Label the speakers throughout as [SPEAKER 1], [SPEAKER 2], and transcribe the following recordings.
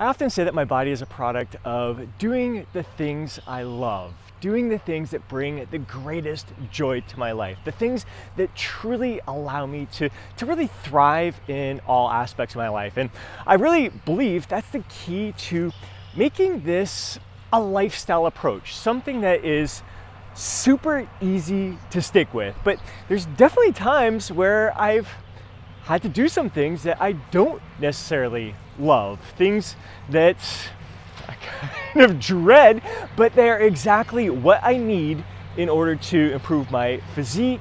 [SPEAKER 1] I often say that my body is a product of doing the things I love, doing the things that bring the greatest joy to my life, the things that truly allow me to really thrive in all aspects of my life. And I really believe that's the key to making this a lifestyle approach, something that is super easy to stick with. But there's definitely times where I've had to do some things that I don't necessarily love, things that I kind of dread, but they're exactly what I need in order to improve my physique,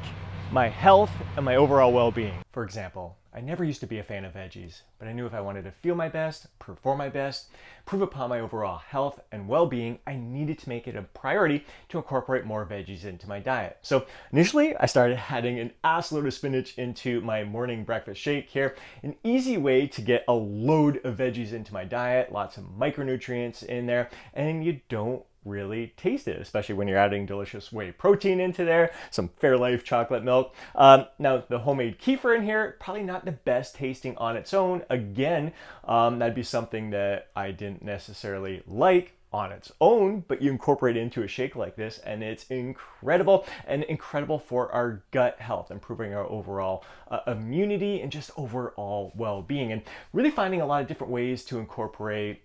[SPEAKER 1] my health, and my overall well-being. For example, I never used to be a fan of veggies, but I knew if I wanted to feel my best, perform my best, improve upon my overall health and well-being, I needed to make it a priority to incorporate more veggies into my diet. So initially, I started adding an ass load of spinach into my morning breakfast shake here, an easy way to get a load of veggies into my diet, lots of micronutrients in there, and you don't really taste it, especially when you're adding delicious whey protein into there, some Fairlife chocolate milk. Now the homemade kefir in here, probably not the best tasting on its own. Again, that'd be something that I didn't necessarily like on its own, but you incorporate it into a shake like this and it's incredible, and incredible for our gut health, improving our overall immunity and just overall well-being, and really finding a lot of different ways to incorporate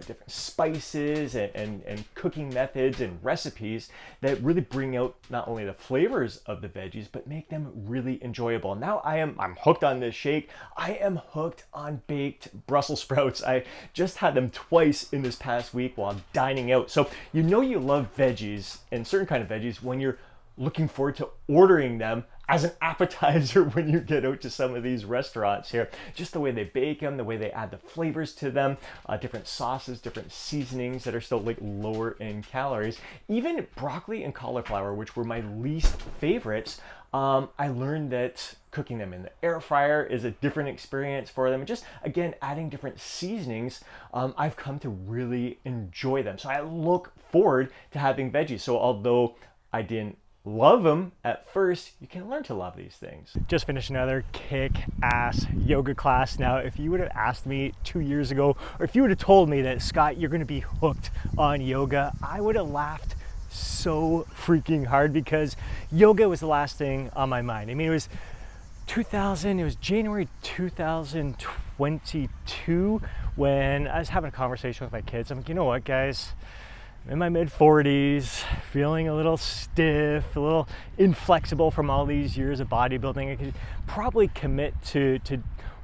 [SPEAKER 1] different spices and cooking methods and recipes that really bring out not only the flavors of the veggies, but make them really enjoyable. Now I'm hooked on this shake. I am hooked on baked Brussels sprouts. I just had them twice in this past week while dining out. So you know you love veggies and certain kind of veggies when you're looking forward to ordering them as an appetizer when you get out to some of these restaurants here. Just the way they bake them, the way they add the flavors to them, different sauces, different seasonings that are still like lower in calories. Even broccoli and cauliflower, which were my least favorites, I learned that cooking them in the air fryer is a different experience for them. And just, again, adding different seasonings, I've come to really enjoy them. So I look forward to having veggies. So although I didn't love them at first, you can learn to love these things. Just finished another kick-ass yoga class. Now, if you would have asked me 2 years ago, or if you would have told me that, Scott, you're gonna be hooked on yoga, I would have laughed so freaking hard, because yoga was the last thing on my mind. I mean, it was January 2022 when I was having a conversation with my kids. I'm like, you know what, guys? I'm in my mid-40s, feeling a little stiff, a little inflexible from all these years of bodybuilding. I could probably commit to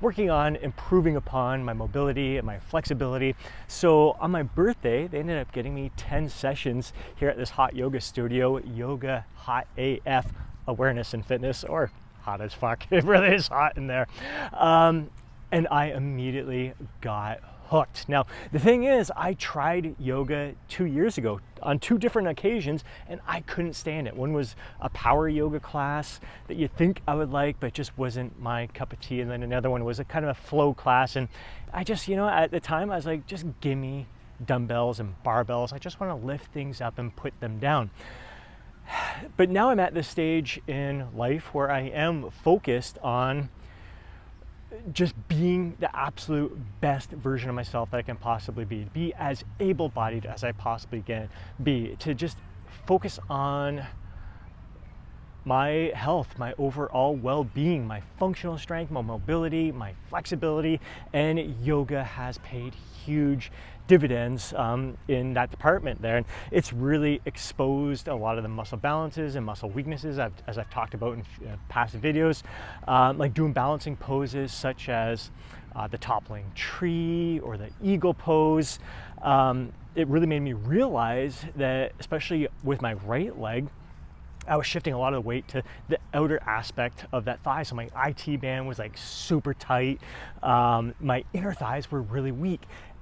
[SPEAKER 1] working on improving upon my mobility and my flexibility. So on my birthday, they ended up getting me 10 sessions here at this hot yoga studio, Yoga Hot AF Awareness and Fitness, or hot as fuck. It really is hot in there. And I immediately got hooked. Now, the thing is, I tried yoga 2 years ago on 2 different occasions, and I couldn't stand it. One was a power yoga class that you think I would like, but just wasn't my cup of tea. And then another one was a kind of a flow class. And I just, at the time, I was like, just give me dumbbells and barbells. I just want to lift things up and put them down. But now I'm at this stage in life where I am focused on just being the absolute best version of myself that I can possibly be as able-bodied as I possibly can be, to just focus on my health, my overall well-being, my functional strength, my mobility, my flexibility, and yoga has paid huge dividends in that department there. And it's really exposed a lot of the muscle balances and muscle weaknesses as I've talked about in past videos, like doing balancing poses such as the toppling tree or the eagle pose. It really made me realize that, especially with my right leg, I was shifting a lot of the weight to the outer aspect of that thigh. So my IT band was like super tight. My inner thighs were really weak.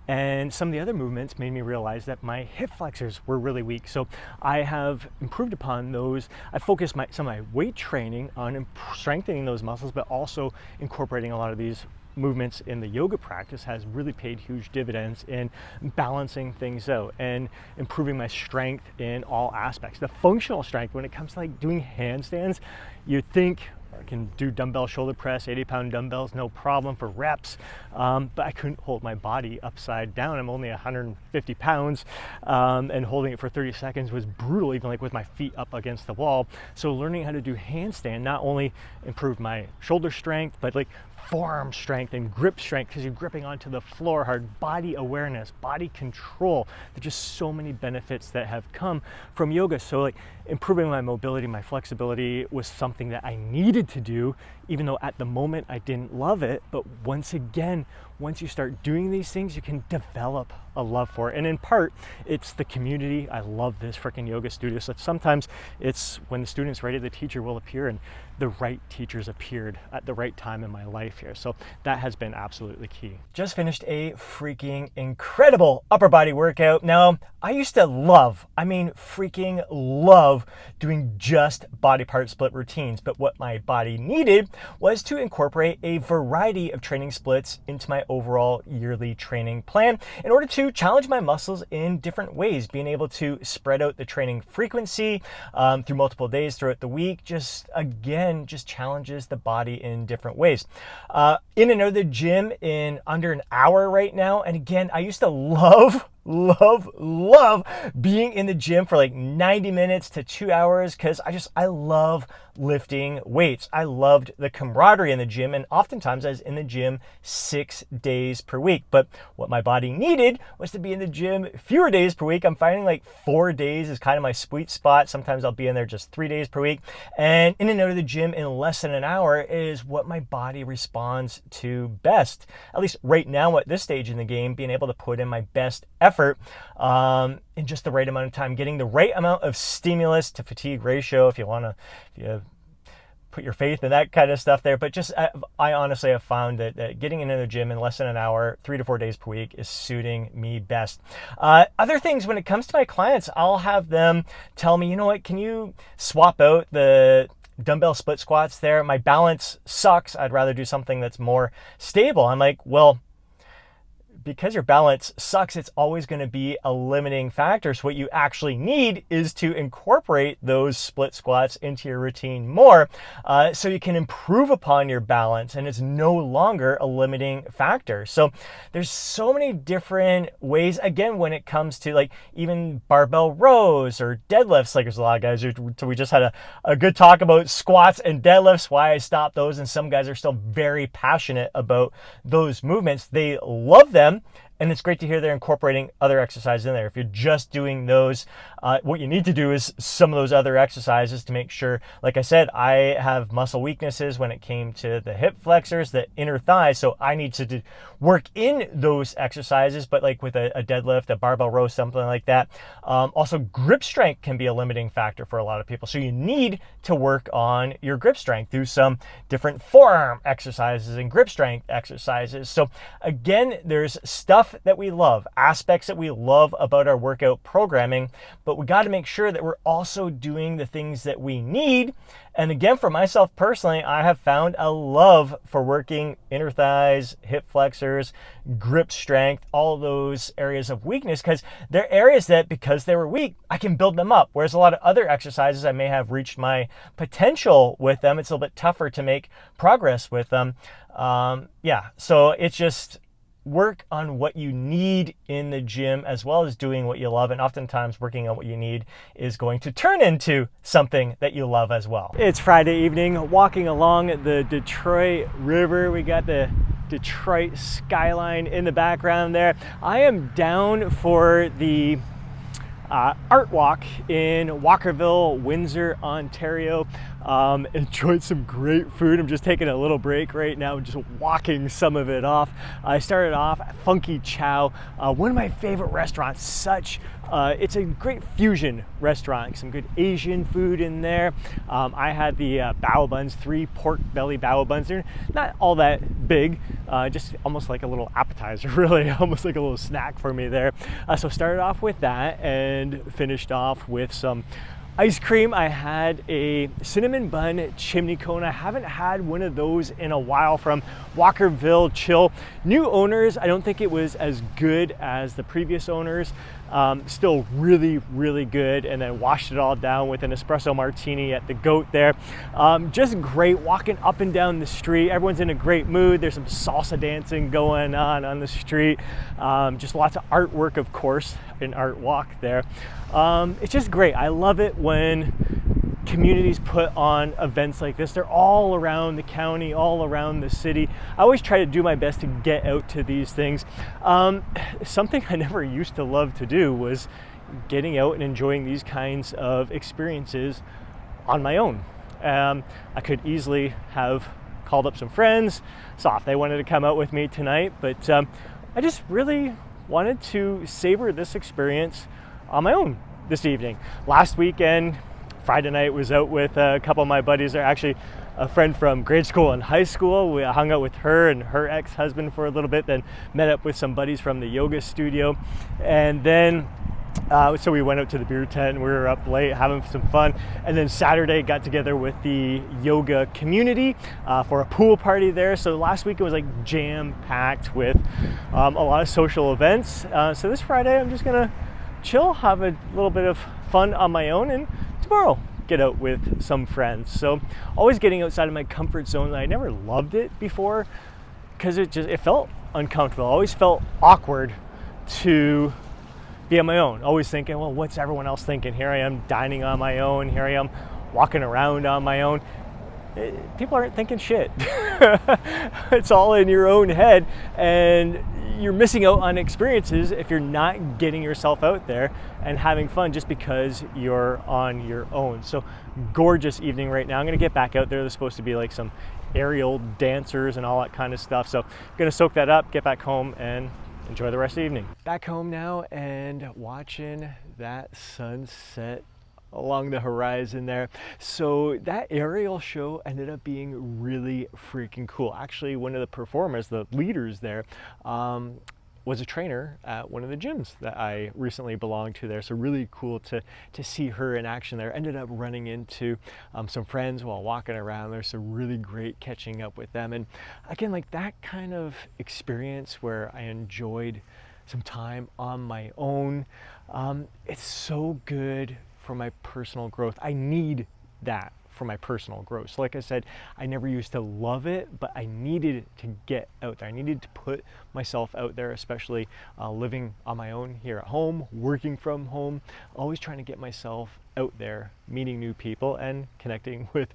[SPEAKER 1] And some of the other movements made me realize that my hip flexors were really weak. So I have improved upon those. I focused some of my weight training on strengthening those muscles, but also incorporating a lot of these movements in the yoga practice has really paid huge dividends in balancing things out and improving my strength in all aspects. The functional strength, when it comes to like doing handstands, you'd think, I can do dumbbell shoulder press, 80-pound dumbbells, no problem for reps, but I couldn't hold my body upside down. I'm only 150 pounds, and holding it for 30 seconds was brutal, even like with my feet up against the wall. So learning how to do handstand not only improved my shoulder strength, but like forearm strength and grip strength, because you're gripping onto the floor hard, body awareness, body control. There's just so many benefits that have come from yoga. So like improving my mobility, my flexibility was something that I needed to do, even though at the moment I didn't love it. But once again, once you start doing these things, you can develop a love for it. And in part, it's the community. I love this freaking yoga studio. So sometimes it's when the student's ready, the teacher will appear, and the right teachers appeared at the right time in my life here. So that has been absolutely key. Just finished a freaking incredible upper body workout. Now, I used to love, I mean freaking love doing just body part split routines, but what my body needed was to incorporate a variety of training splits into my overall yearly training plan in order to challenge my muscles in different ways. Being able to spread out the training frequency through multiple days throughout the week, just challenges the body in different ways. In and out of the gym in under an hour right now. And again, I used to love being in the gym for like 90 minutes to 2 hours, because I love lifting weights. I loved the camaraderie in the gym, and oftentimes I was in the gym 6 days per week. But what my body needed was to be in the gym fewer days per week. I'm finding like 4 days is kind of my sweet spot. Sometimes I'll be in there just 3 days per week. And in and out of the gym in less than an hour is what my body responds to best. At least right now at this stage in the game, being able to put in my best effort in just the right amount of time, getting the right amount of stimulus to fatigue ratio, if you put your faith in that kind of stuff there. But just I honestly have found that getting into the gym in less than an hour, 3 to 4 days per week, is suiting me best. Other things, when it comes to my clients, I'll have them tell me, you know what, can you swap out the dumbbell split squats there? My balance sucks. I'd rather do something that's more stable. I'm like, well, because your balance sucks, it's always going to be a limiting factor. So what you actually need is to incorporate those split squats into your routine more, so you can improve upon your balance and it's no longer a limiting factor. So there's so many different ways, again, when it comes to like even barbell rows or deadlifts. Like there's a lot of guys so we just had a good talk about squats and deadlifts, why I stopped those, and some guys are still very passionate about those movements. They love them, and it's great to hear they're incorporating other exercises in there. If you're just doing those, what you need to do is some of those other exercises to make sure, like I said, I have muscle weaknesses when it came to the hip flexors, the inner thighs, so I need to work in those exercises. But like with a deadlift, a barbell row, something like that. Also, grip strength can be a limiting factor for a lot of people. So you need to work on your grip strength through some different forearm exercises and grip strength exercises. So again, there's stuff that we love, aspects that we love about our workout programming, but we got to make sure that we're also doing the things that we need. And again, for myself personally, I have found a love for working inner thighs, hip flexors, grip strength, all those areas of weakness, because they're areas that, because they were weak, I can build them up. Whereas a lot of other exercises, I may have reached my potential with them. It's a little bit tougher to make progress with them. So it's just work on what you need in the gym as well as doing what you love. And oftentimes working on what you need is going to turn into something that you love as well. It's Friday evening, walking along the Detroit River. We got the Detroit skyline in the background there. I am down for the art walk in Walkerville, Windsor, Ontario. Enjoyed some great food. I'm just taking a little break right now, just walking some of it off. I started off at Funky Chow, one of my favorite restaurants. It's a great fusion restaurant, some good Asian food in there. I had the bao buns, 3 pork belly bao buns. They're not all that big, just almost like a little appetizer, really, almost like a little snack for me there. So started off with that and finished off with some ice cream. I had a cinnamon bun chimney cone. I haven't had one of those in a while from Walkerville Chill. New owners, I don't think it was as good as the previous owners. Still really, really good. And then washed it all down with an espresso martini at the Goat there. Just great walking up and down the street. Everyone's in a great mood. There's some salsa dancing going on the street. Just lots of artwork, of course, an art walk there. It's just great. I love it when communities put on events like this. They're all around the county, all around the city. I always try to do my best to get out to these things. Something I never used to love to do was getting out and enjoying these kinds of experiences on my own. I could easily have called up some friends, saw if they wanted to come out with me tonight, but I just really wanted to savor this experience on my own this evening. Last weekend, Friday night, was out with a couple of my buddies. They're actually a friend from grade school and high school. We hung out with her and her ex-husband for a little bit, then met up with some buddies from the yoga studio. And then so we went out to the beer tent and we were up late having some fun. And then Saturday got together with the yoga community for a pool party there. So last week it was like jam-packed with a lot of social events. So this Friday I'm just gonna chill, have a little bit of fun on my own, and tomorrow get out with some friends. So always getting outside of my comfort zone. I never loved it before because it felt uncomfortable. I always felt awkward to be on my own, always thinking, well, what's everyone else thinking? Here I am dining on my own, here I am walking around on my own. People aren't thinking shit. It's all in your own head, and you're missing out on experiences if you're not getting yourself out there and having fun just because you're on your own. So gorgeous evening right now. I'm gonna get back out there. There's supposed to be like some aerial dancers and all that kind of stuff. So I'm gonna soak that up, get back home, and enjoy the rest of the evening. Back home now and watching that sunset along the horizon there. So that aerial show ended up being really freaking cool. Actually, one of the performers, the leaders there, was a trainer at one of the gyms that I recently belonged to there. So really cool to see her in action there. Ended up running into some friends while walking around there. So really great catching up with them. And again, like that kind of experience where I enjoyed some time on my own. It's so good for my personal growth. I need that for my personal growth. So like I said, I never used to love it, but I needed to get out there. I needed to put myself out there, especially living on my own here at home, working from home, always trying to get myself out there, meeting new people and connecting with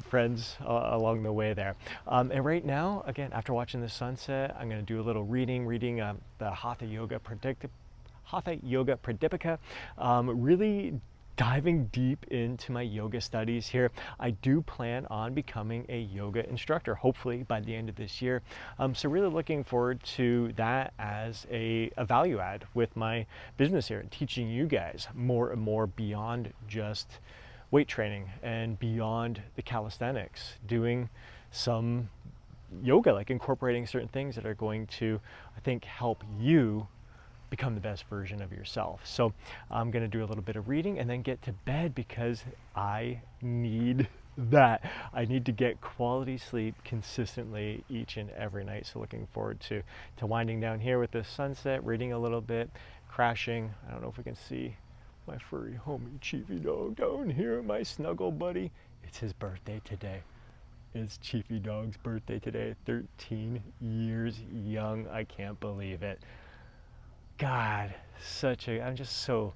[SPEAKER 1] friends along the way there. And right now, again, after watching the sunset, I'm gonna do a little reading the Hatha Yoga Pradipika, really diving deep into my yoga studies here. I do plan on becoming a yoga instructor, hopefully by the end of this year. So really looking forward to that as a value add with my business here, and teaching you guys more and more beyond just weight training and beyond the calisthenics, doing some yoga, like incorporating certain things that are going to, I think, help you become the best version of yourself. So I'm gonna do a little bit of reading and then get to bed because I need that. I need to get quality sleep consistently each and every night. So looking forward to winding down here with the sunset, reading a little bit, crashing. I don't know if we can see my furry homie Chiefy Dog down here, my snuggle buddy. It's his birthday today. It's Chiefy Dog's birthday today, 13 years young. I can't believe it. God, I'm just so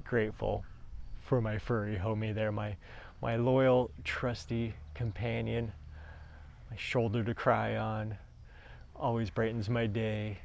[SPEAKER 1] grateful for my furry homie there, my loyal, trusty companion, my shoulder to cry on, always brightens my day.